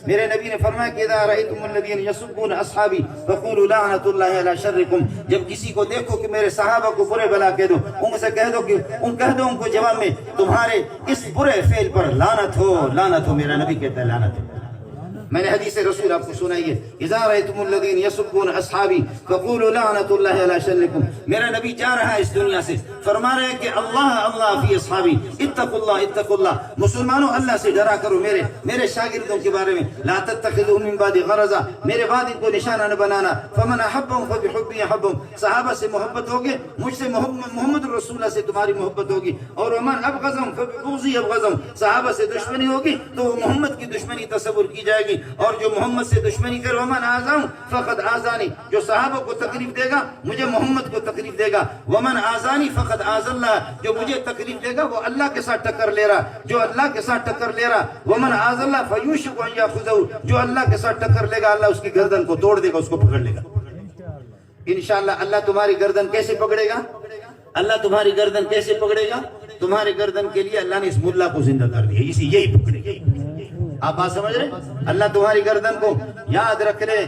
میرے نبی نے فرمایا کہ اذا رأيتم الذين يسبون اصحابي فقولوا لعنة الله على شركم، جب کسی کو دیکھو کہ میرے صحابہ کو برے بلا کہہ دو، ان سے کہہ دو کہ کہہ دو ان کو جواب میں تمہارے اس برے فعل پر لعنت ہو، لعنت ہو۔ میرا نبی کہتا ہے لعنت ہو۔ میں نے حدیث رسول آپ کو سنائی ہے، اذا رأيتم الذين يسبون اصحابي فقولوا لعنة الله على شركم۔ میرا نبی جا رہا ہے اس دنیا سے، فرما رہے ہیں کہ اللہ اللہ فی اصحابی، اتقوا اللہ اتقوا اللہ، مسلمانوں اللہ سے ڈرا کرو میرے شاگردوں کے بارے میں، لا تتخذوا من بعد غرضا، میرے بعد ان کو نشانہ نہ بنانا، فمن احبهم فبحبی احبهم، صحابہ سے محبت ہوگی، مجھ سے محمد رسول اللہ سے تمہاری محبت ہوگی، اور ومن ابغضهم فببغضی ابغضهم، صحابہ سے دشمنی ہوگی تو وہ محمد کی دشمنی تصور کی جائے گی، اور جو محمد سے دشمنی کرے ومن آزاؤں فقد آزانی، جو صحابہ کو تکلیف دے گا مجھے محمد کو تکلیف دے گا، ومن آزانی فقد آز اللہ، جو مجھے تکلیف دے گا وہ اللہ کے ساتھ ٹکر لے رہا، جو اللہ کے ساتھ ٹکر لے رہا، ومن آز اللہ فیوشک ان یاخذہ، جو اللہ کے ساتھ ٹکر لے گا اللہ اس کی گردن کو توڑ دے گا، اس کو پکڑ لے گا۔ انشاءاللہ اللہ تمہاری گردن کیسے پکڑے گا؟ اللہ تمہاری گردن کیسے پکڑے گا؟ تمہاری گردن کے لیے اللہ نے اس ملا کو زندہ کر دیا، اسی یہی پکڑے گا۔ آپ بات سمجھ رہے؟ اللہ تمہاری گردن کو، یاد رکھ لے